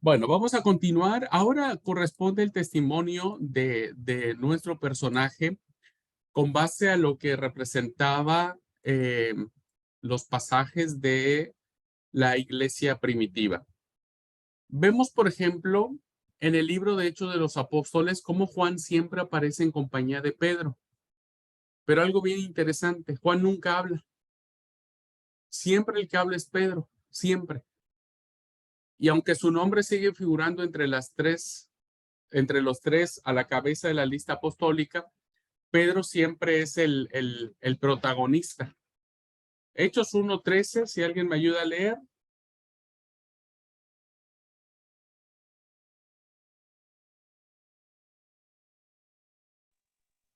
Bueno, vamos a continuar. Ahora corresponde el testimonio de nuestro personaje con base a lo que representaba los pasajes de la iglesia primitiva. Vemos, por ejemplo, en el libro de Hechos de los Apóstoles, cómo Juan siempre aparece en compañía de Pedro. Pero algo bien interesante, Juan nunca habla. Siempre el que habla es Pedro, siempre. Y aunque su nombre sigue figurando entre los tres a la cabeza de la lista apostólica, Pedro siempre es el protagonista. Hechos 1:13, si alguien me ayuda a leer.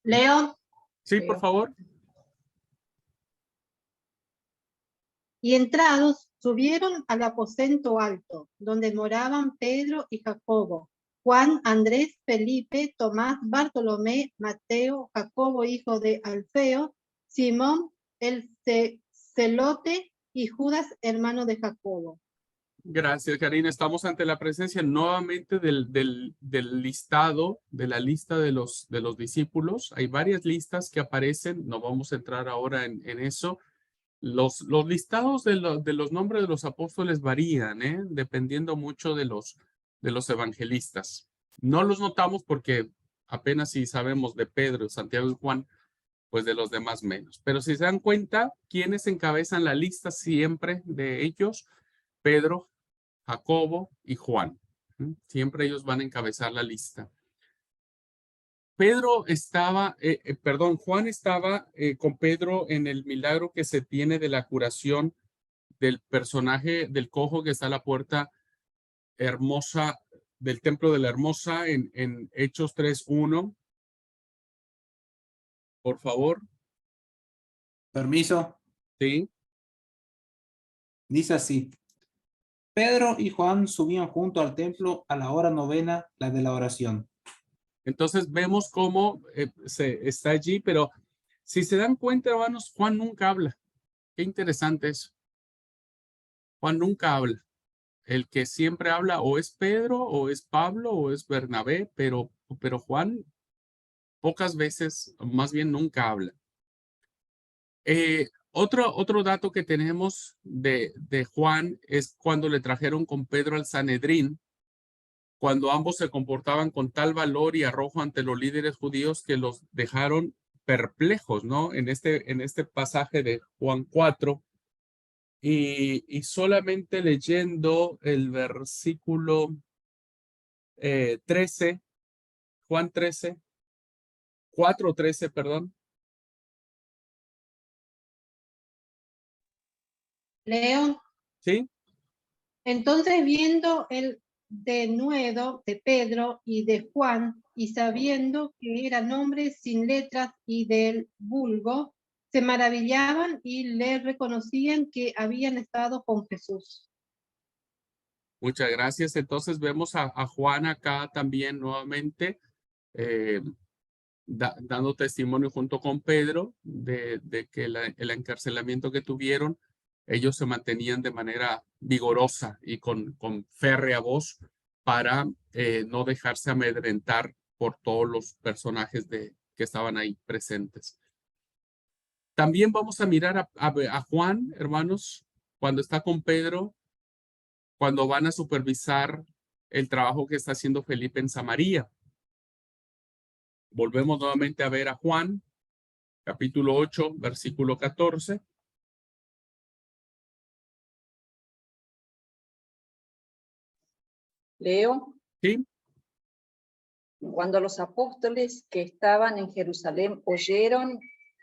Leo. Sí, por favor. Y entrados, subieron al aposento alto, donde moraban Pedro y Jacobo, Juan, Andrés, Felipe, Tomás, Bartolomé, Mateo, Jacobo, hijo de Alfeo, Simón, el celote, y Judas, hermano de Jacobo. Gracias, Karina. Estamos ante la presencia nuevamente del listado, de la lista de los discípulos. Hay varias listas que aparecen, no vamos a entrar ahora en eso. Los listados de los nombres de los apóstoles varían, dependiendo mucho de los evangelistas. No los notamos porque apenas si sabemos de Pedro, Santiago y Juan, pues de los demás menos. Pero si se dan cuenta, ¿quiénes encabezan la lista siempre de ellos? Pedro, Jacobo y Juan. Siempre ellos van a encabezar la lista. Juan estaba con Pedro en el milagro que se tiene de la curación del personaje del cojo que está a la puerta hermosa del templo de la Hermosa en Hechos 3:1. Por favor. Permiso. Sí. Dice así: Pedro y Juan subían junto al templo a la hora novena, la de la oración. Entonces vemos cómo está allí, pero si se dan cuenta, hermanos, Juan nunca habla. Qué interesante eso. Juan nunca habla. El que siempre habla o es Pedro, o es Pablo, o es Bernabé, pero Juan pocas veces, más bien nunca habla. Otro dato que tenemos de Juan es cuando le trajeron con Pedro al Sanedrín, cuando ambos se comportaban con tal valor y arrojo ante los líderes judíos que los dejaron perplejos, ¿no? En este pasaje de Juan 4. Y solamente leyendo el versículo 13, Juan 13, 4:13, perdón. Leo. ¿Sí? Entonces, viendo el denuedo de Pedro y de Juan, y sabiendo que eran hombres sin letras y del vulgo, se maravillaban y le reconocían que habían estado con Jesús. Muchas gracias. Entonces vemos a Juan acá también nuevamente dando testimonio junto con Pedro de que el encarcelamiento que tuvieron, ellos se mantenían de manera vigorosa y con férrea voz para no dejarse amedrentar por todos los personajes que estaban ahí presentes. También vamos a mirar a Juan, hermanos, cuando está con Pedro, cuando van a supervisar el trabajo que está haciendo Felipe en Samaria. Volvemos nuevamente a ver a Juan, capítulo 8, versículo 14. Leo. Sí. Cuando los apóstoles que estaban en Jerusalén oyeron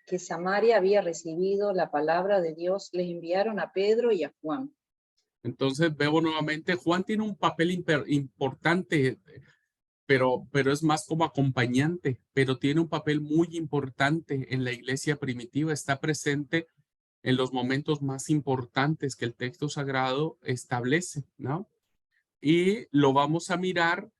que Samaria había recibido la palabra de Dios, les enviaron a Pedro y a Juan. Entonces veo nuevamente, Juan tiene un papel importante, pero es más como acompañante, pero tiene un papel muy importante en la iglesia primitiva, está presente en los momentos más importantes que el texto sagrado establece, ¿no? Y lo vamos a mirar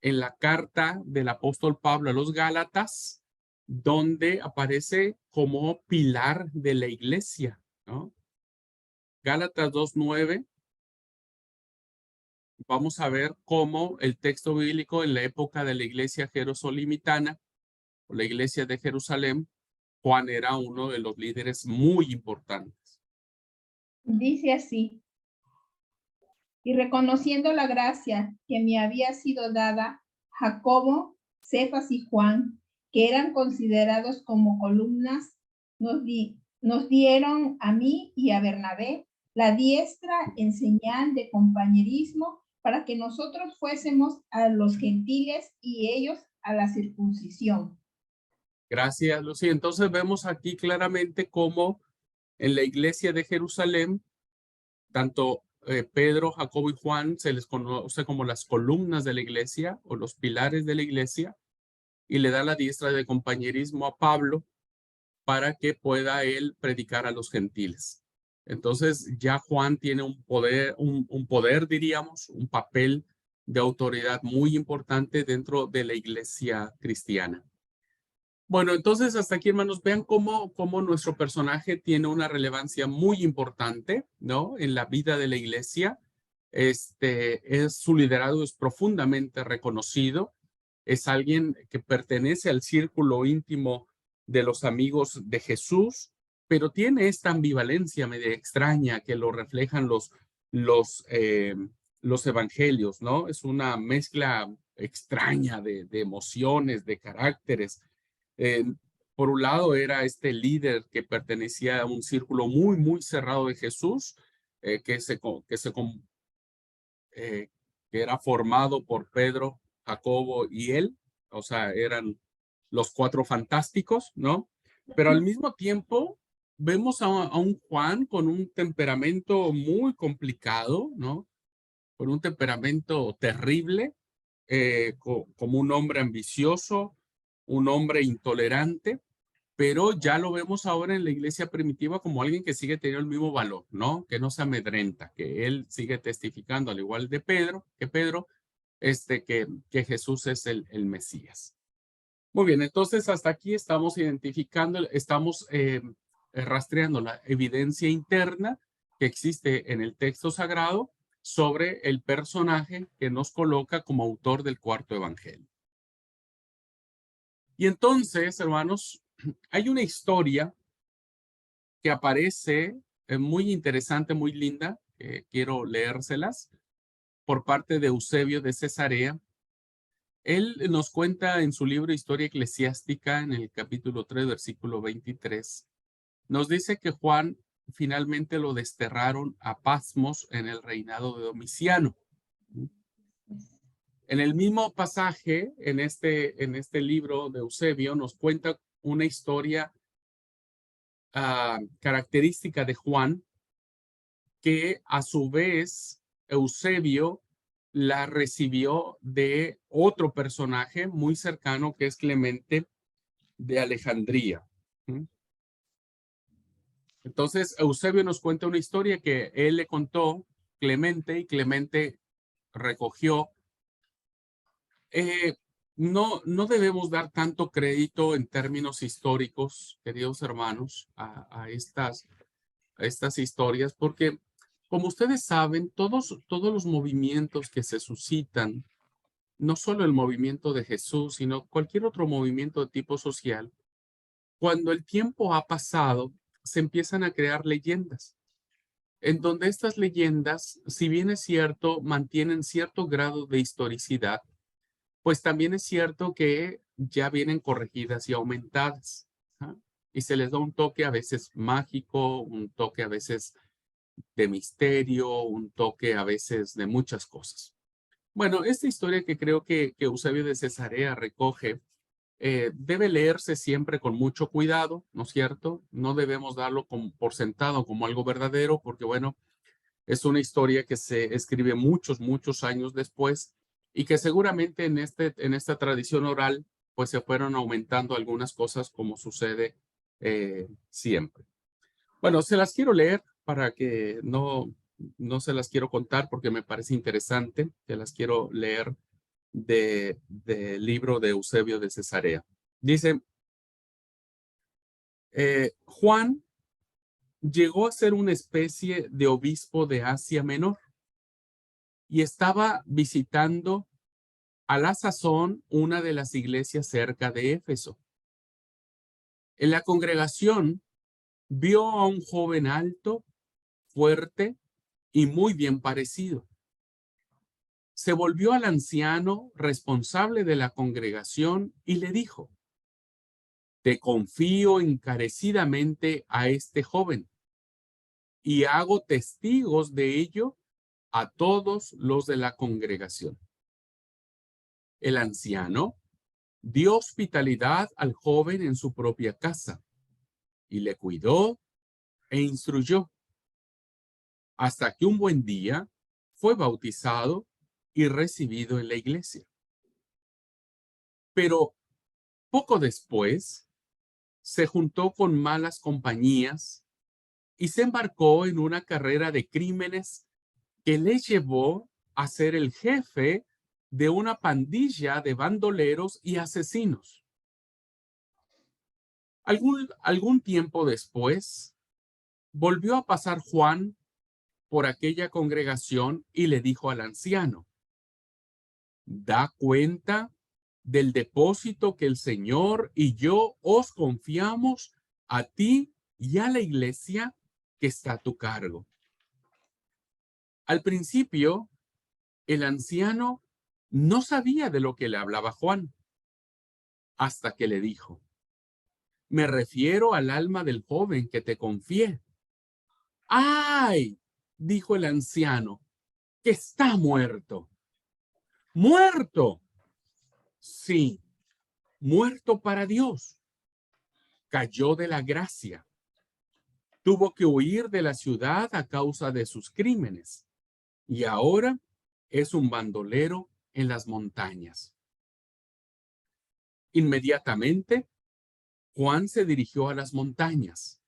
en la carta del apóstol Pablo a los Gálatas, donde aparece como pilar de la iglesia, ¿no? Gálatas 2:9. vamos a ver cómo el texto bíblico en la época de la iglesia jerosolimitana, o la iglesia de Jerusalén, Juan era uno de los líderes muy importantes. Dice así: y reconociendo la gracia que me había sido dada, Jacobo, Cefas y Juan, que eran considerados como columnas, nos dieron a mí y a Bernabé la diestra en señal de compañerismo para que nosotros fuésemos a los gentiles y ellos a la circuncisión. Gracias, Lucía. Entonces vemos aquí claramente cómo en la iglesia de Jerusalén, tanto Pedro, Jacobo y Juan se les conoce como las columnas de la iglesia o los pilares de la iglesia, y le da la diestra de compañerismo a Pablo para que pueda él predicar a los gentiles. Entonces ya Juan tiene un poder, diríamos, un papel de autoridad muy importante dentro de la iglesia cristiana. Bueno, entonces hasta aquí, hermanos, vean cómo nuestro personaje tiene una relevancia muy importante, ¿no? En la vida de la iglesia. Su liderazgo es profundamente reconocido. Es alguien que pertenece al círculo íntimo de los amigos de Jesús, pero tiene esta ambivalencia media extraña que lo reflejan los evangelios, ¿no? Es una mezcla extraña de emociones, de caracteres. Por un lado era este líder que pertenecía a un círculo muy, muy cerrado de Jesús, que era formado por Pedro, Jacobo y él, o sea, eran los cuatro fantásticos, ¿no? Pero al mismo tiempo vemos a un Juan con un temperamento muy complicado, ¿no? Con un temperamento terrible, como un hombre ambicioso, un hombre intolerante, pero ya lo vemos ahora en la iglesia primitiva como alguien que sigue teniendo el mismo valor, ¿no? Que no se amedrenta, que él sigue testificando, al igual de Pedro, que Jesús es el Mesías. Muy bien, entonces hasta aquí estamos identificando, estamos rastreando la evidencia interna que existe en el texto sagrado sobre el personaje que nos coloca como autor del cuarto evangelio. Y entonces, hermanos, hay una historia que aparece muy interesante, muy linda, quiero leérselas, por parte de Eusebio de Cesarea. Él nos cuenta en su libro Historia Eclesiástica, en el capítulo 3, versículo 23, nos dice que Juan finalmente lo desterraron a Pasmos en el reinado de Domiciano. En el mismo pasaje, en este libro de Eusebio, nos cuenta una historia característica de Juan, que a su vez Eusebio la recibió de otro personaje muy cercano, que es Clemente de Alejandría. Entonces, Eusebio nos cuenta una historia que él le contó Clemente, y Clemente recogió. No debemos dar tanto crédito en términos históricos, queridos hermanos, a estas historias, porque como ustedes saben, todos los movimientos que se suscitan, no solo el movimiento de Jesús, sino cualquier otro movimiento de tipo social, cuando el tiempo ha pasado, se empiezan a crear leyendas, en donde estas leyendas, si bien es cierto, mantienen cierto grado de historicidad, pues también es cierto que ya vienen corregidas y aumentadas, ¿ah? Y se les da un toque a veces mágico, un toque a veces de misterio, un toque a veces de muchas cosas. Bueno, esta historia que creo que Eusebio de Cesarea recoge debe leerse siempre con mucho cuidado, ¿no es cierto? No debemos darlo por sentado como algo verdadero, porque bueno, es una historia que se escribe muchos, muchos años después, y que seguramente en esta tradición oral, pues se fueron aumentando algunas cosas, como sucede siempre. Bueno, se las quiero leer para que no se las quiero contar porque me parece interesante. Se las quiero leer del libro de Eusebio de Cesarea. Dice, Juan llegó a ser una especie de obispo de Asia Menor. y estaba visitando a la sazón una de las iglesias cerca de Éfeso. En la congregación vio a un joven alto, fuerte y muy bien parecido. Se volvió al anciano responsable de la congregación y le dijo: te confío encarecidamente a este joven y hago testigos de ello a todos los de la congregación. El anciano dio hospitalidad al joven en su propia casa y le cuidó e instruyó, hasta que un buen día fue bautizado y recibido en la iglesia. Pero poco después se juntó con malas compañías y se embarcó en una carrera de crímenes que le llevó a ser el jefe de una pandilla de bandoleros y asesinos. Algún tiempo después, volvió a pasar Juan por aquella congregación y le dijo al anciano: da cuenta del depósito que el Señor y yo os confiamos a ti y a la iglesia que está a tu cargo. Al principio, el anciano no sabía de lo que le hablaba Juan, hasta que le dijo: me refiero al alma del joven que te confié. ¡Ay!, dijo el anciano, que está muerto. ¿Muerto? Sí, muerto para Dios. Cayó de la gracia. Tuvo que huir de la ciudad a causa de sus crímenes. Y ahora es un bandolero en las montañas. Inmediatamente, Juan se dirigió a las montañas.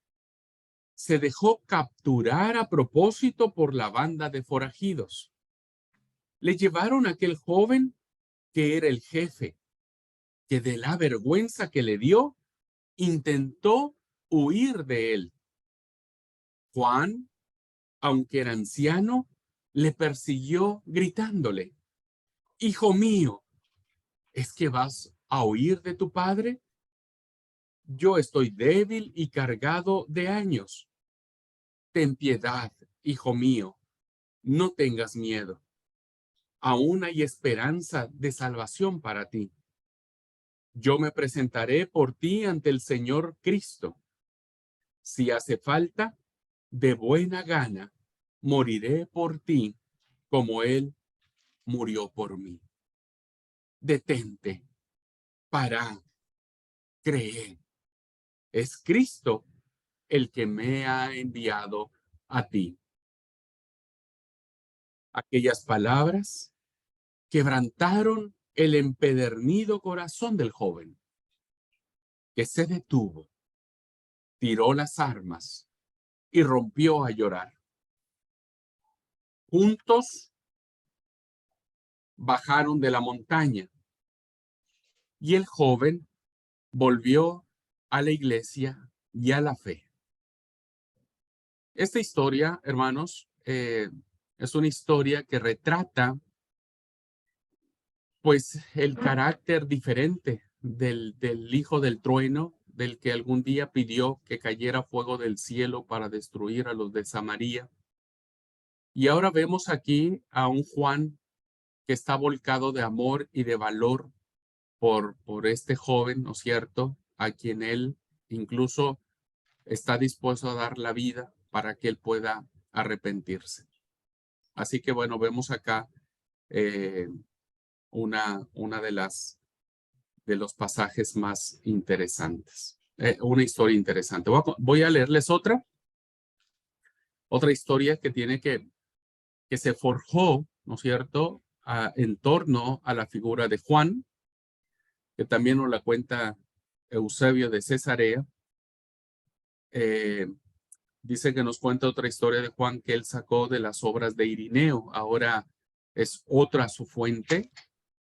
Se dejó capturar a propósito por la banda de forajidos. Le llevaron a aquel joven que era el jefe, que de la vergüenza que le dio, intentó huir de él. Juan, aunque era anciano, le persiguió gritándole: hijo mío, ¿es que vas a huir de tu padre? Yo estoy débil y cargado de años. Ten piedad, hijo mío, no tengas miedo. Aún hay esperanza de salvación para ti. Yo me presentaré por ti ante el Señor Cristo. Si hace falta, de buena gana, moriré por ti como Él murió por mí. Detente, para, cree. Es Cristo el que me ha enviado a ti. Aquellas palabras quebrantaron el empedernido corazón del joven, que se detuvo, tiró las armas y rompió a llorar. Juntos bajaron de la montaña y el joven volvió a la iglesia y a la fe. Esta historia, hermanos, es una historia que retrata pues el carácter diferente del hijo del trueno, del que algún día pidió que cayera fuego del cielo para destruir a los de Samaria. Y ahora vemos aquí a un Juan que está volcado de amor y de valor por este joven, ¿no es cierto?, a quien él incluso está dispuesto a dar la vida para que él pueda arrepentirse. Así que bueno, vemos acá una de los pasajes más interesantes. Una historia interesante. Voy a leerles otra historia que tiene que se forjó, ¿no es cierto?, en torno a la figura de Juan, que también nos la cuenta Eusebio de Cesarea. Dice que nos cuenta otra historia de Juan que él sacó de las obras de Irineo. Ahora es otra su fuente.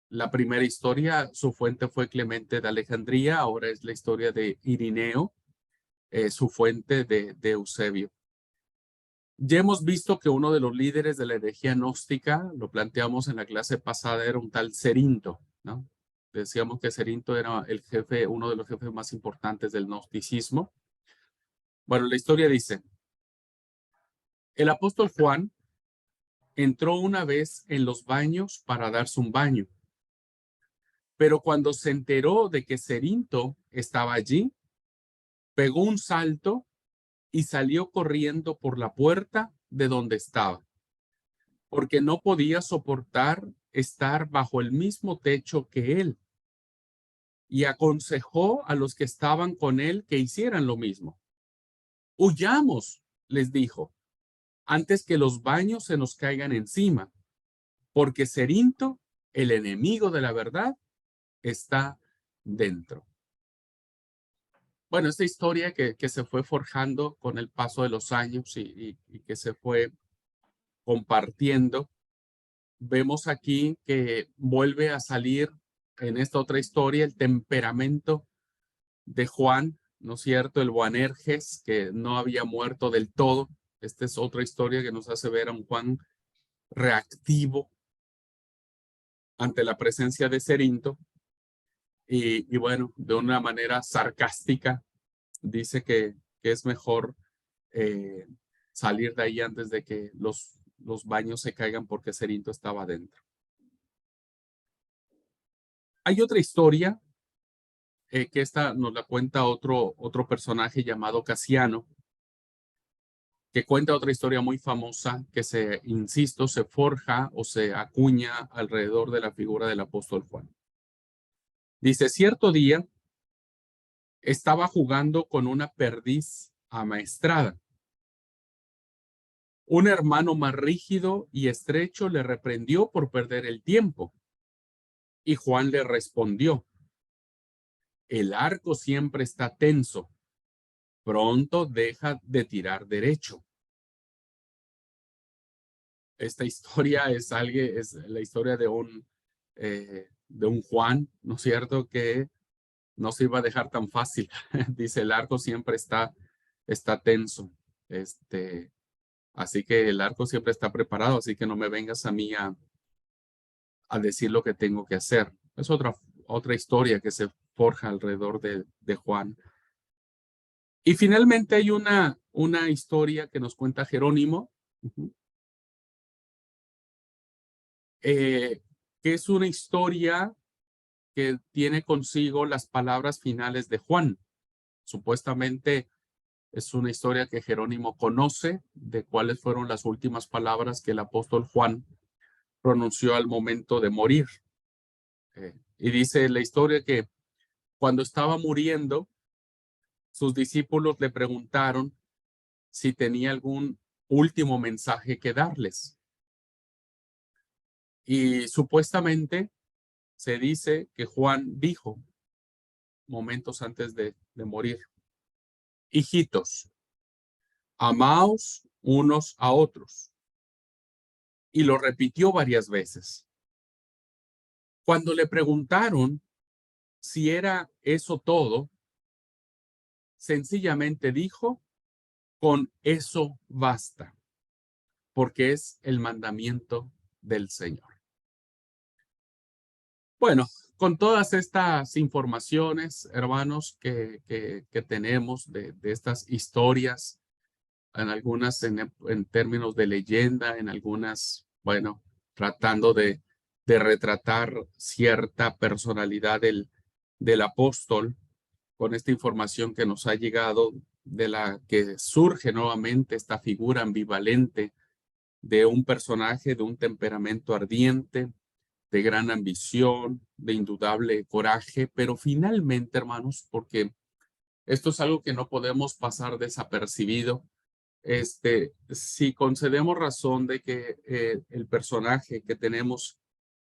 La primera historia, su fuente fue Clemente de Alejandría. Ahora es la historia de Irineo, su fuente de Eusebio. Ya hemos visto que uno de los líderes de la herejía gnóstica, lo planteamos en la clase pasada, era un tal Cerinto, ¿no? Decíamos que Cerinto era el jefe, uno de los jefes más importantes del gnosticismo. Bueno, la historia dice, el apóstol Juan entró una vez en los baños para darse un baño, pero cuando se enteró de que Cerinto estaba allí, pegó un salto y salió corriendo por la puerta de donde estaba, porque no podía soportar estar bajo el mismo techo que él, y aconsejó a los que estaban con él que hicieran lo mismo. Huyamos, les dijo, antes que los baños se nos caigan encima, porque Cerinto, el enemigo de la verdad, está dentro. Bueno, esta historia que se fue forjando con el paso de los años y que se fue compartiendo, vemos aquí que vuelve a salir en esta otra historia el temperamento de Juan, ¿no es cierto? El Boanerges, que no había muerto del todo. Esta es otra historia que nos hace ver a un Juan reactivo ante la presencia de Cerinto. Y bueno, de una manera sarcástica, dice que es mejor salir de ahí antes de que los baños se caigan porque Cerinto estaba adentro. Hay otra historia que esta nos la cuenta otro personaje llamado Casiano, que cuenta otra historia muy famosa que insisto, se forja o se acuña alrededor de la figura del apóstol Juan. Dice, cierto día estaba jugando con una perdiz amaestrada. Un hermano más rígido y estrecho le reprendió por perder el tiempo. Y Juan le respondió, el arco siempre está tenso. Pronto deja de tirar derecho. Esta historia es la historia de un Juan, ¿no es cierto? Que no se iba a dejar tan fácil. Dice, el arco siempre está tenso. Así que el arco siempre está preparado, así que no me vengas a mí a decir lo que tengo que hacer. Es otra historia que se forja alrededor de Juan. Y finalmente hay una historia que nos cuenta Jerónimo, que es una historia que tiene consigo las palabras finales de Juan. Supuestamente es una historia que Jerónimo conoce de cuáles fueron las últimas palabras que el apóstol Juan pronunció al momento de morir. Y dice la historia que cuando estaba muriendo, sus discípulos le preguntaron si tenía algún último mensaje que darles. Y supuestamente se dice que Juan dijo, momentos antes de morir, hijitos, amaos unos a otros. Y lo repitió varias veces. Cuando le preguntaron si era eso todo, sencillamente dijo, con eso basta, porque es el mandamiento del Señor. Bueno, con todas estas informaciones, hermanos, que tenemos de estas historias, en algunas en términos de leyenda, en algunas, bueno, tratando de retratar cierta personalidad del apóstol, con esta información que nos ha llegado, de la que surge nuevamente esta figura ambivalente de un personaje de un temperamento ardiente, de gran ambición, de indudable coraje, pero finalmente, hermanos, porque esto es algo que no podemos pasar desapercibido, si concedemos razón de que el personaje que tenemos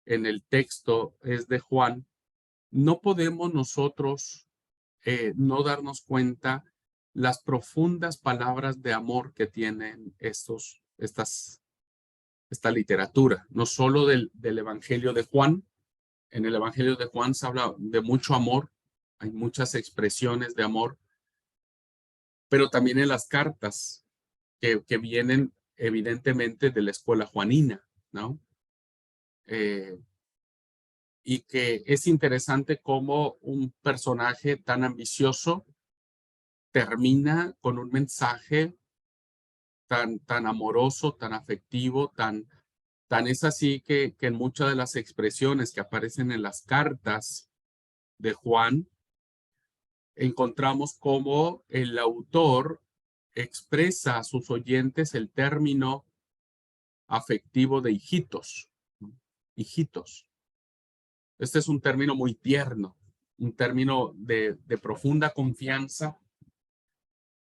en el texto es de Juan, no podemos nosotros no darnos cuenta las profundas palabras de amor que tienen esta literatura, no solo del Evangelio de Juan. En el Evangelio de Juan se habla de mucho amor, hay muchas expresiones de amor, pero también en las cartas que vienen evidentemente de la escuela juanina, ¿no? Y que es interesante cómo un personaje tan ambicioso termina con un mensaje tan amoroso, tan afectivo, tan es así que en muchas de las expresiones que aparecen en las cartas de Juan, encontramos cómo el autor expresa a sus oyentes el término afectivo de hijitos. Hijitos. Este es un término muy tierno, un término de profunda confianza,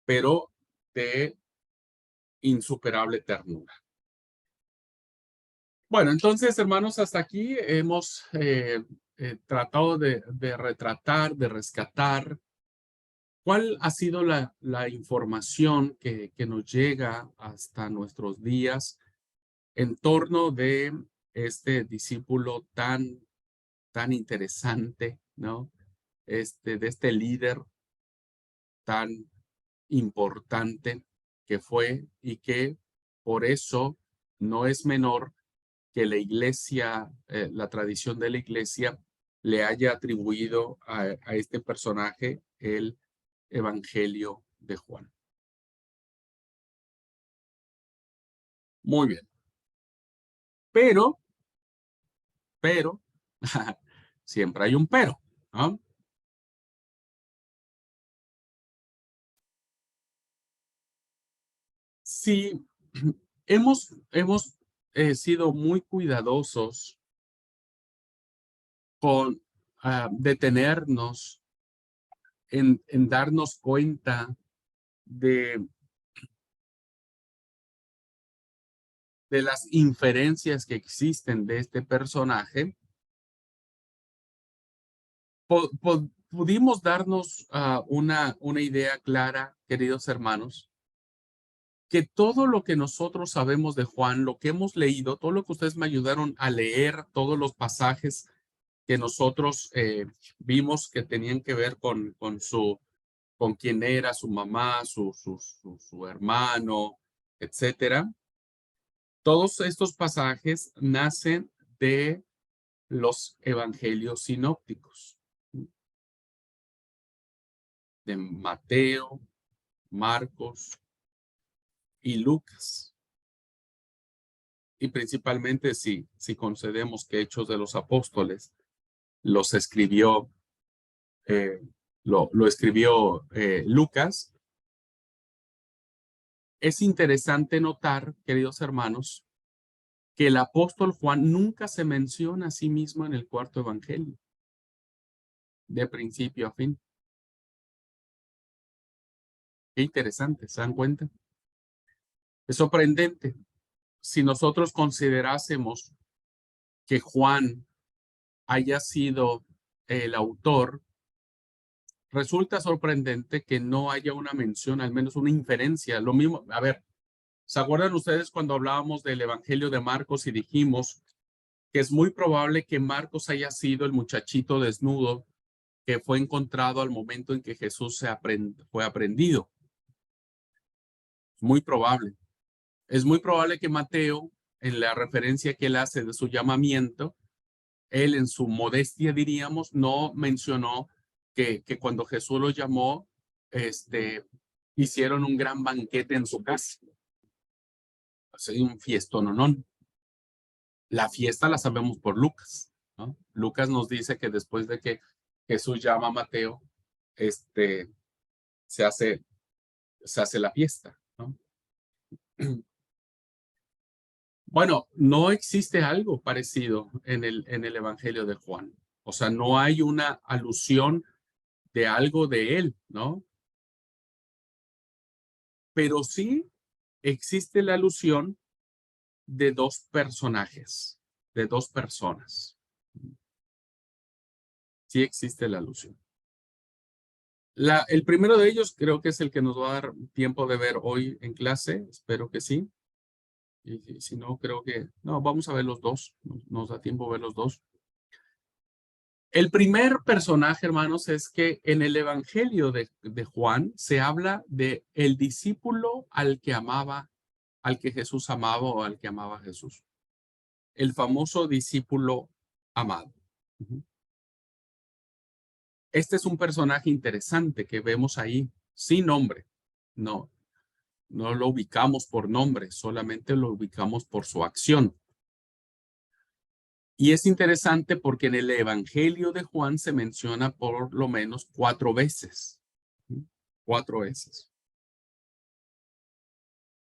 pero de insuperable ternura. Bueno, entonces, hermanos, hasta aquí hemos tratado de retratar, de rescatar cuál ha sido la información que nos llega hasta nuestros días en torno de este discípulo tan interesante, ¿no? De este líder tan importante que fue y que por eso no es menor que la iglesia, la tradición de la iglesia, le haya atribuido a este personaje el Evangelio de Juan. Muy bien. Pero, siempre hay un pero, ¿no? Sí, hemos sido muy cuidadosos con detenernos en darnos cuenta de las inferencias que existen de este personaje. Pudimos darnos una idea clara, queridos hermanos, que todo lo que nosotros sabemos de Juan, lo que hemos leído, todo lo que ustedes me ayudaron a leer, todos los pasajes que nosotros vimos que tenían que ver con quién era su mamá, su hermano, etcétera. Todos estos pasajes nacen de los evangelios sinópticos, de Mateo, Marcos y Lucas. Y principalmente si concedemos que Hechos de los Apóstoles los escribió, lo escribió Lucas. Es interesante notar, queridos hermanos, que el apóstol Juan nunca se menciona a sí mismo en el cuarto evangelio, de principio a fin. Qué interesante, ¿se dan cuenta? Es sorprendente. Si nosotros considerásemos que Juan haya sido el autor, resulta sorprendente que no haya una mención, al menos una inferencia. Lo mismo, a ver, ¿se acuerdan ustedes cuando hablábamos del Evangelio de Marcos y dijimos que es muy probable que Marcos haya sido el muchachito desnudo que fue encontrado al momento en que Jesús fue aprendido? Muy probable. Es muy probable que Mateo, en la referencia que él hace de su llamamiento, él en su modestia, diríamos, no mencionó que cuando Jesús lo llamó, hicieron un gran banquete en su casa. Así, un fiestón, ¿no? La fiesta la sabemos por Lucas, ¿no? Lucas nos dice que después de que Jesús llama a Mateo, se hace la fiesta, ¿no? Bueno, no existe algo parecido en el Evangelio de Juan. O sea, no hay una alusión de algo de él, ¿no? Pero sí existe la alusión de dos personajes, de dos personas. Sí existe la alusión. El primero de ellos creo que es el que nos va a dar tiempo de ver hoy en clase. Espero que sí. Y si no, creo que... No, vamos a ver los dos. Nos da tiempo ver los dos. El primer personaje, hermanos, es que en el Evangelio de Juan se habla de el discípulo al que amaba, al que Jesús amaba o al que amaba Jesús. El famoso discípulo amado. Este es un personaje interesante que vemos ahí, sin nombre. No lo ubicamos por nombre, solamente lo ubicamos por su acción. Y es interesante porque en el Evangelio de Juan se menciona por lo menos 4 veces. 4 veces.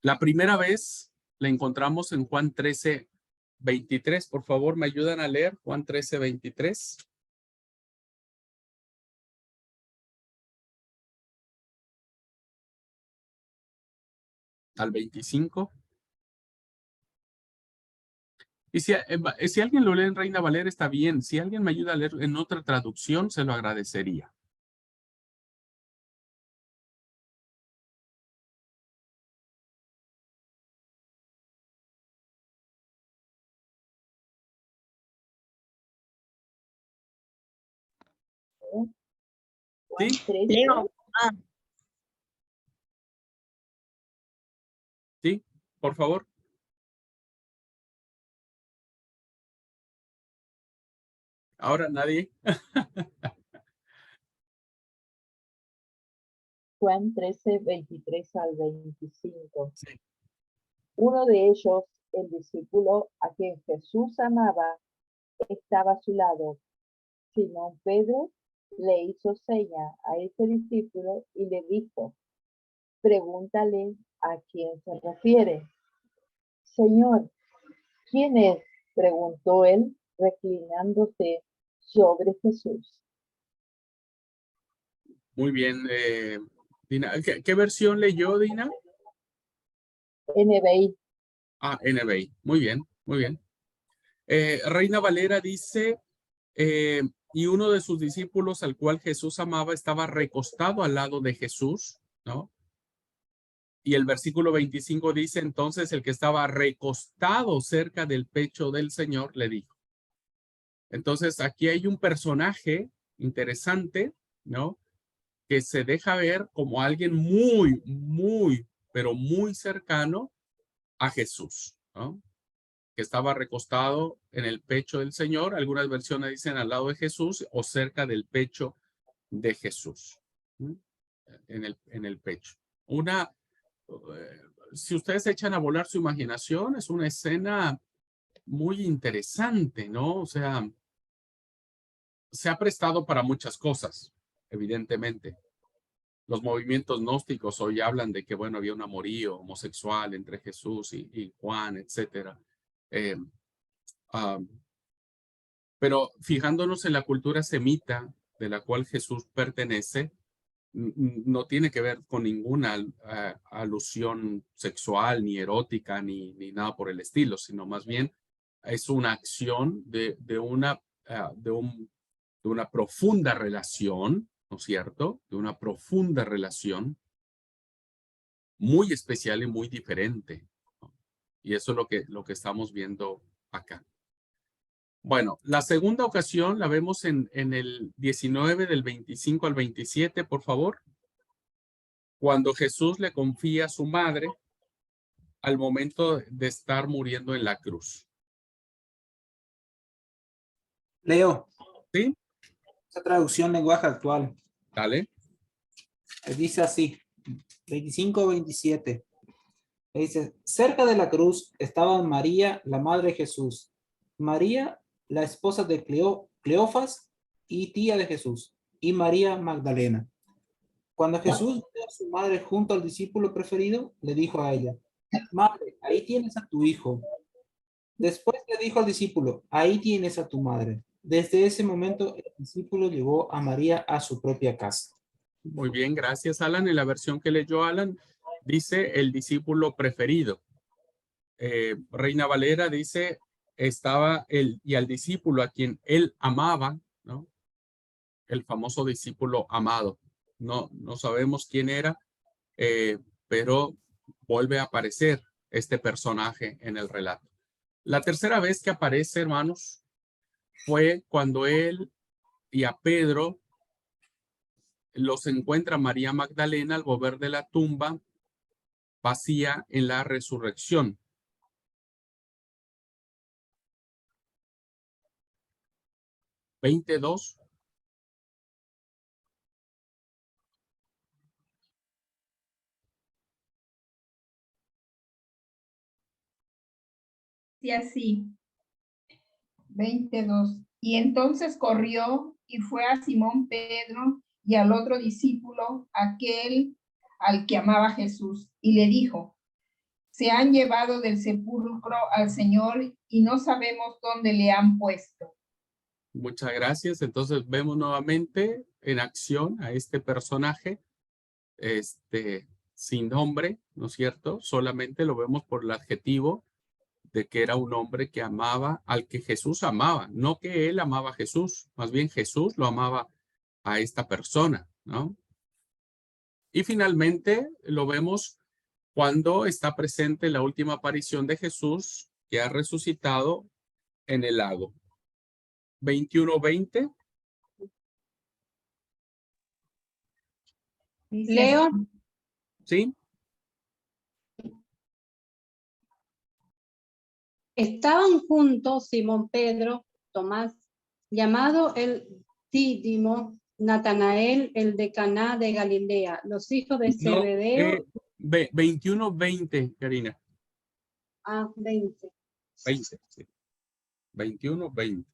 La primera vez la encontramos en Juan 13:23. Por favor, ¿me ayudan a leer Juan 13:23? Al 25. Y si alguien lo lee en Reina Valera, está bien. Si alguien me ayuda a leer en otra traducción, se lo agradecería. ¿Sí? Leo. Sí, por favor. Ahora nadie. Juan 13:23 al 25. Sí. Uno de ellos, el discípulo a quien Jesús amaba, estaba a su lado. Simón Pedro le hizo seña a ese discípulo y le dijo: pregúntale a quién se refiere. Señor, ¿quién es?, preguntó él, reclinándose sobre Jesús. Muy bien, Dina. ¿Qué versión leyó, Dina? NBI. Ah, NBI. Muy bien, muy bien. Reina Valera dice, y uno de sus discípulos al cual Jesús amaba estaba recostado al lado de Jesús, ¿no? Y el versículo 25 dice, entonces el que estaba recostado cerca del pecho del Señor le dijo. Entonces aquí hay un personaje interesante, ¿no? Que se deja ver como alguien muy, muy, pero muy cercano a Jesús, ¿no? Que estaba recostado en el pecho del Señor. Algunas versiones dicen al lado de Jesús o cerca del pecho de Jesús, ¿no? En el pecho. Si ustedes echan a volar su imaginación, es una escena muy interesante, ¿no? O sea, se ha prestado para muchas cosas, evidentemente. Los movimientos gnósticos hoy hablan de que, bueno, había un amorío homosexual entre Jesús y Juan, etcétera. Pero fijándonos en la cultura semita de la cual Jesús pertenece, no tiene que ver con ninguna alusión sexual, ni erótica, ni nada por el estilo, sino más bien es una acción de una profunda relación, ¿no es cierto? De una profunda relación muy especial y muy diferente, ¿no? Y eso es lo que estamos viendo acá. Bueno, la segunda ocasión la vemos en el 19 del 25 al 27, por favor. Cuando Jesús le confía a su madre al momento de estar muriendo en la cruz. Leo. ¿Sí? Esa traducción lenguaje actual. Dale. Dice así, 25-27. Dice, cerca de la cruz estaban María, la madre de Jesús, María, la esposa de Cleofas y tía de Jesús, y María Magdalena. Cuando Jesús vio a su madre junto al discípulo preferido, le dijo a ella, madre, ahí tienes a tu hijo. Después le dijo al discípulo, ahí tienes a tu madre. Desde ese momento, el discípulo llevó a María a su propia casa. Muy bien, gracias, Alan. En la versión que leyó Alan, dice el discípulo preferido. Reina Valera dice, estaba él y al discípulo a quien él amaba, ¿no? El famoso discípulo amado. No sabemos quién era, pero vuelve a aparecer este personaje en el relato. La tercera vez que aparece, hermanos, fue cuando él y a Pedro los encuentra María Magdalena al volver de la tumba vacía en la resurrección. ¿22? Y así, 22. Y entonces corrió y fue a Simón Pedro y al otro discípulo, aquel al que amaba Jesús, y le dijo: se han llevado del sepulcro al Señor y no sabemos dónde le han puesto. Muchas gracias. Entonces vemos nuevamente en acción a este personaje, sin nombre, ¿no es cierto? Solamente lo vemos por el adjetivo de que era un hombre que amaba al que Jesús amaba, no que él amaba a Jesús, más bien Jesús lo amaba a esta persona, ¿no? Y finalmente lo vemos cuando está presente la última aparición de Jesús que ha resucitado en el lago. 21:20. Leo. ¿Sí? Estaban juntos Simón Pedro, Tomás, llamado el Dídimo, Natanael, el de Caná de Galilea, los hijos de Zebedeo. 21:20, Karina. 20. 20, sí. 21:20.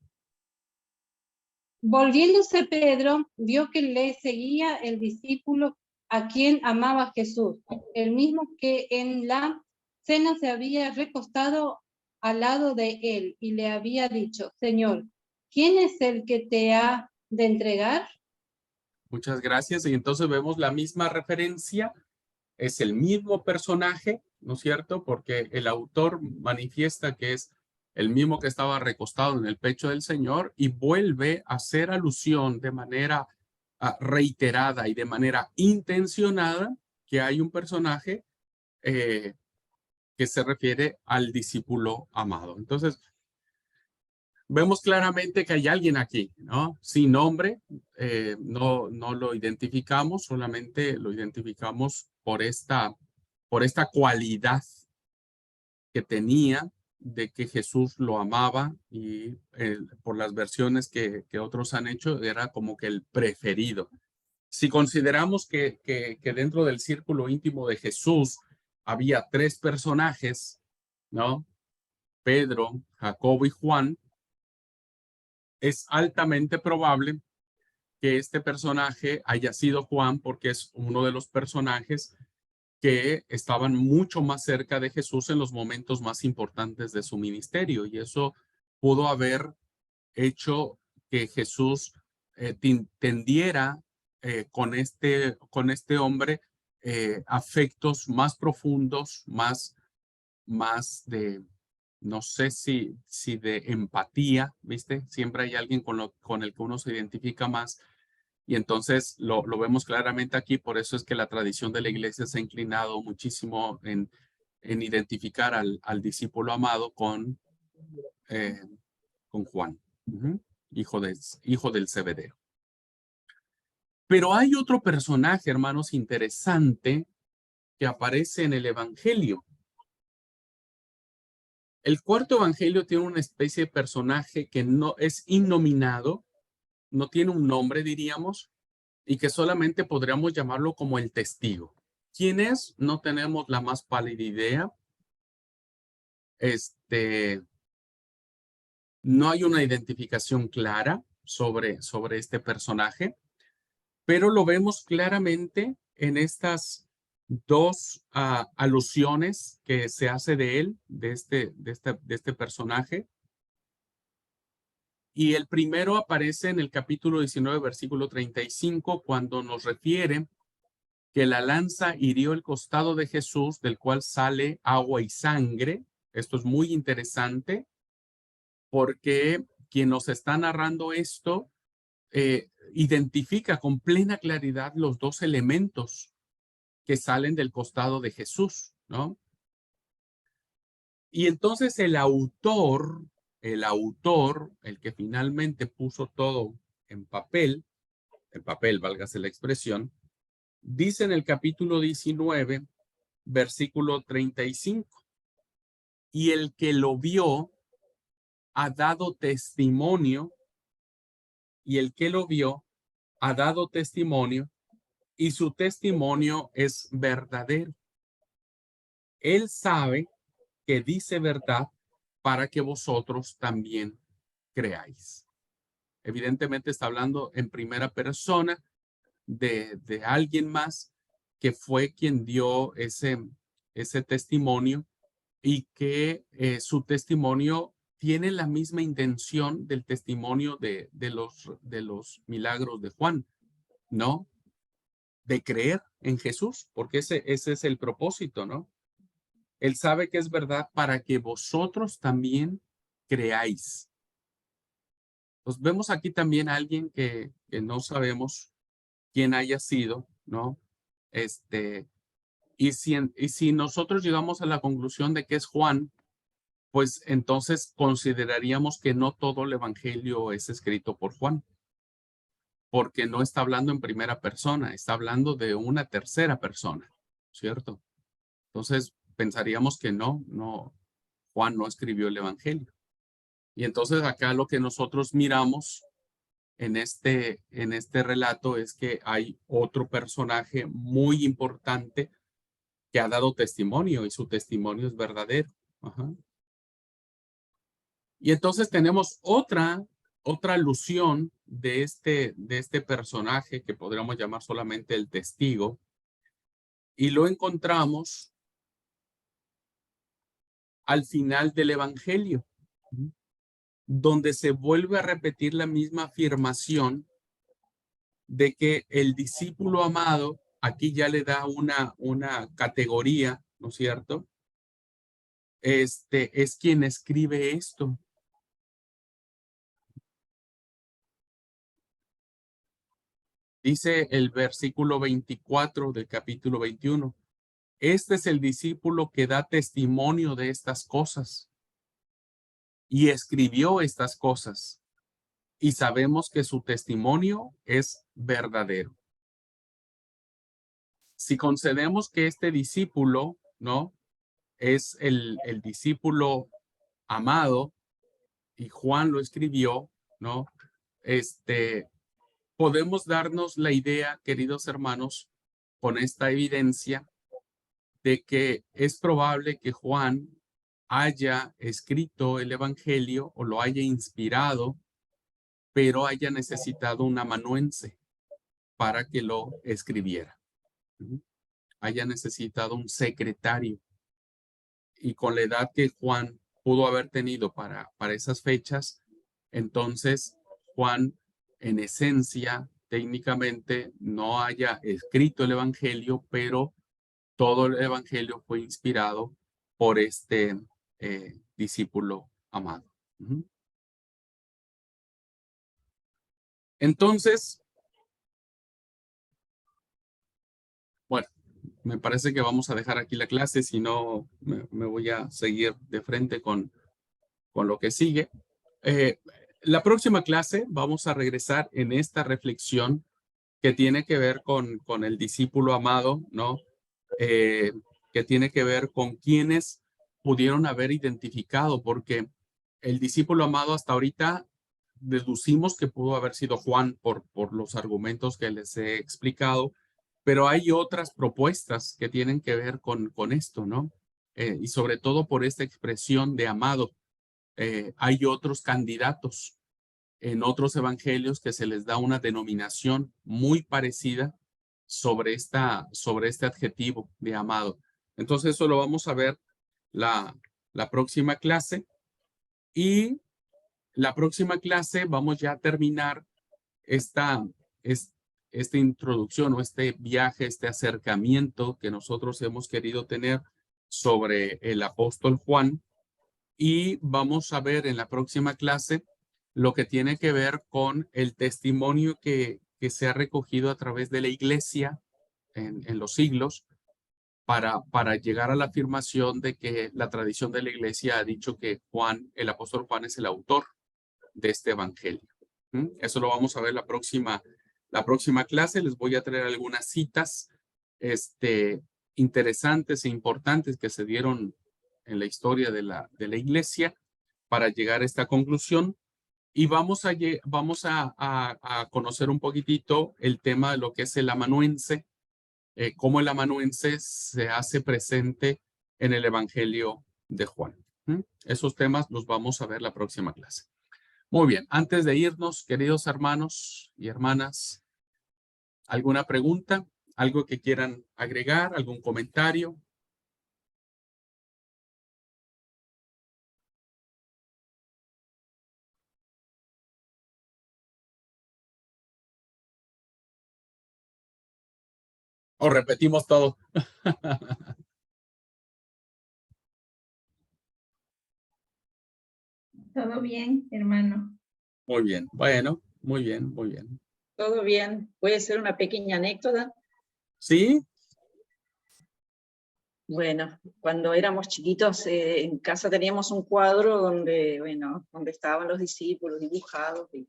Volviéndose Pedro, vio que le seguía el discípulo a quien amaba Jesús, el mismo que en la cena se había recostado al lado de él y le había dicho: Señor, ¿quién es el que te ha de entregar? Muchas gracias. Y entonces vemos la misma referencia. Es el mismo personaje, ¿no es cierto? Porque el autor manifiesta que es el mismo que estaba recostado en el pecho del Señor y vuelve a hacer alusión de manera reiterada y de manera intencionada que hay un personaje que se refiere al discípulo amado. Entonces, vemos claramente que hay alguien aquí, ¿no? Sin nombre, no lo identificamos, solamente lo identificamos por esta cualidad que tenía de que Jesús lo amaba y por las versiones que otros han hecho, era como que el preferido. Si consideramos que dentro del círculo íntimo de Jesús había 3 personajes, ¿no? Pedro, Jacobo y Juan, es altamente probable que este personaje haya sido Juan porque es uno de los personajes que estaban mucho más cerca de Jesús en los momentos más importantes de su ministerio, y eso pudo haber hecho que Jesús tendiera con este hombre afectos más profundos, más de, no sé si de empatía, ¿viste? Siempre hay alguien con el que uno se identifica más. Y entonces lo vemos claramente aquí, por eso es que la tradición de la iglesia se ha inclinado muchísimo en identificar al discípulo amado con Juan, hijo del Zebedeo. Pero hay otro personaje, hermanos, interesante que aparece en el Evangelio. El cuarto Evangelio tiene una especie de personaje que no es innominado, no tiene un nombre, diríamos, y que solamente podríamos llamarlo como el testigo. ¿Quién es? No tenemos la más pálida idea. No hay una identificación clara sobre este personaje, pero lo vemos claramente en estas 2 alusiones que se hace de él, de este personaje. Y el primero aparece en el capítulo 19, versículo 35, cuando nos refiere que la lanza hirió el costado de Jesús, del cual sale agua y sangre. Esto es muy interesante porque quien nos está narrando esto identifica con plena claridad los 2 elementos que salen del costado de Jesús, ¿no? Y entonces el autor, el que finalmente puso todo papel, válgase la expresión, dice en el capítulo 19, versículo 35, y el que lo vio ha dado testimonio, y el que lo vio ha dado testimonio, y su testimonio es verdadero. Él sabe que dice verdad para que vosotros también creáis. Evidentemente está hablando en primera persona de alguien más que fue quien dio ese testimonio y que su testimonio tiene la misma intención del testimonio de los milagros de Juan, ¿no? De creer en Jesús, porque ese es el propósito, ¿no? Él sabe que es verdad para que vosotros también creáis. Pues vemos aquí también a alguien que no sabemos quién haya sido, ¿no? Y si nosotros llegamos a la conclusión de que es Juan, pues entonces consideraríamos que no todo el evangelio es escrito por Juan, porque no está hablando en primera persona, está hablando de una tercera persona, ¿cierto? Entonces pensaríamos que no, Juan no escribió el evangelio. Y entonces acá lo que nosotros miramos en este relato es que hay otro personaje muy importante que ha dado testimonio y su testimonio es verdadero. Ajá. Y entonces tenemos otra alusión de este personaje que podríamos llamar solamente el testigo, y lo encontramos al final del evangelio, donde se vuelve a repetir la misma afirmación de que el discípulo amado, aquí ya le da una categoría, ¿no es cierto? Es quien escribe esto. Dice el versículo 24 del capítulo 21. Este es el discípulo que da testimonio de estas cosas y escribió estas cosas, y sabemos que su testimonio es verdadero. Si concedemos que este discípulo, ¿no?, es el discípulo amado y Juan lo escribió, ¿no? Podemos darnos la idea, queridos hermanos, con esta evidencia de que es probable que Juan haya escrito el evangelio o lo haya inspirado, pero haya necesitado un amanuense para que lo escribiera. Haya necesitado un secretario. Y con la edad que Juan pudo haber tenido para esas fechas, entonces Juan, en esencia, técnicamente, no haya escrito el evangelio, pero todo el evangelio fue inspirado por este discípulo amado. Entonces, bueno, me parece que vamos a dejar aquí la clase, si no me voy a seguir de frente con lo que sigue. La próxima clase vamos a regresar en esta reflexión que tiene que ver con el discípulo amado, ¿no? Que tiene que ver con quienes pudieron haber identificado, porque el discípulo amado hasta ahorita deducimos que pudo haber sido Juan por los argumentos que les he explicado, pero hay otras propuestas que tienen que ver con esto, ¿no? Y sobre todo por esta expresión de amado. Hay otros candidatos en otros evangelios que se les da una denominación muy parecida sobre este adjetivo de amado. Entonces eso lo vamos a ver la próxima clase, y la próxima clase vamos ya a terminar esta introducción o este viaje, este acercamiento que nosotros hemos querido tener sobre el apóstol Juan, y vamos a ver en la próxima clase lo que tiene que ver con el testimonio que se ha recogido a través de la iglesia en los siglos para llegar a la afirmación de que la tradición de la iglesia ha dicho que Juan, el apóstol Juan, es el autor de este evangelio. Eso lo vamos a ver la próxima clase. Les voy a traer algunas citas interesantes e importantes que se dieron en la historia de la iglesia para llegar a esta conclusión. Y vamos a conocer un poquitito el tema de lo que es el amanuense, cómo el amanuense se hace presente en el Evangelio de Juan. Esos temas los vamos a ver la próxima clase. Muy bien, antes de irnos, queridos hermanos y hermanas, ¿alguna pregunta? ¿Algo que quieran agregar? ¿Algún comentario? ¿O repetimos todo? Todo bien, hermano. Muy bien, bueno, muy bien, muy bien. Todo bien. ¿Puede ser una pequeña anécdota? ¿Sí? Bueno, cuando éramos chiquitos, en casa teníamos un cuadro donde, donde estaban los discípulos dibujados y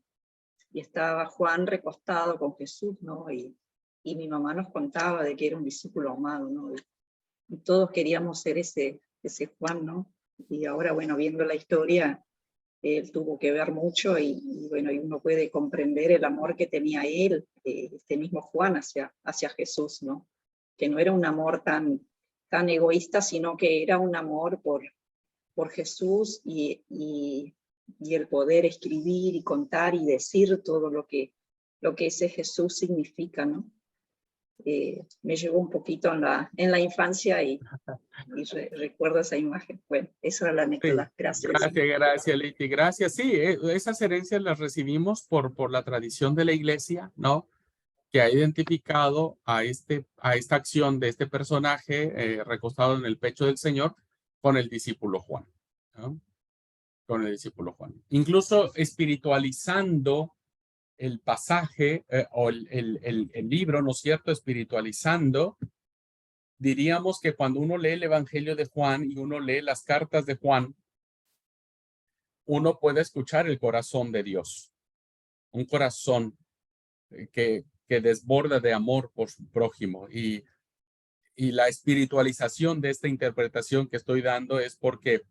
estaba Juan recostado con Jesús, ¿no? Y mi mamá nos contaba de que era un discípulo amado, ¿no? Y todos queríamos ser ese Juan, ¿no? Y ahora, viendo la historia, él tuvo que ver mucho y uno puede comprender el amor que tenía él, este mismo Juan, hacia Jesús, ¿no? Que no era un amor tan egoísta, sino que era un amor por Jesús y el poder escribir y contar y decir todo lo que ese Jesús significa, ¿no? Me llevó un poquito en la infancia y recuerdo esa imagen. Bueno, esa era la anécdota. Sí. Gracias. Gracias, Leti. Gracias. Sí, esas herencias las recibimos por la tradición de la iglesia, ¿no? Que ha identificado a esta acción de este personaje recostado en el pecho del Señor con el discípulo Juan, ¿no? Con el discípulo Juan. Incluso espiritualizando el pasaje o el libro, ¿no es cierto? Espiritualizando, diríamos que cuando uno lee el Evangelio de Juan y uno lee las cartas de Juan, uno puede escuchar el corazón de Dios, un corazón que desborda de amor por su prójimo. Y la espiritualización de esta interpretación que estoy dando es porque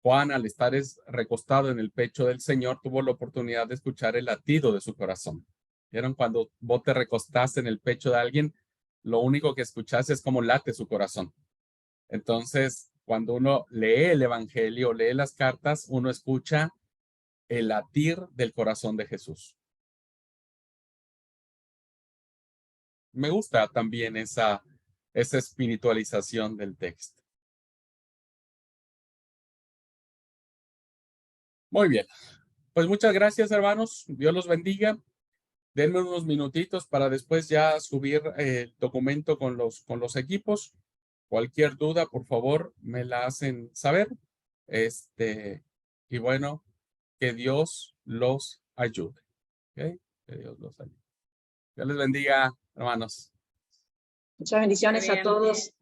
Juan, al estar recostado en el pecho del Señor, tuvo la oportunidad de escuchar el latido de su corazón. ¿Vieron? Cuando vos te recostaste en el pecho de alguien, lo único que escuchás es cómo late su corazón. Entonces, cuando uno lee el Evangelio, lee las cartas, uno escucha el latir del corazón de Jesús. Me gusta también esa espiritualización del texto. Muy bien. Pues muchas gracias, hermanos. Dios los bendiga. Denme unos minutitos para después ya subir el documento con los equipos. Cualquier duda, por favor, me la hacen saber. Y bueno, que Dios los ayude. ¿Okay? Que Dios los ayude. Dios les bendiga, hermanos. Muchas bendiciones a todos.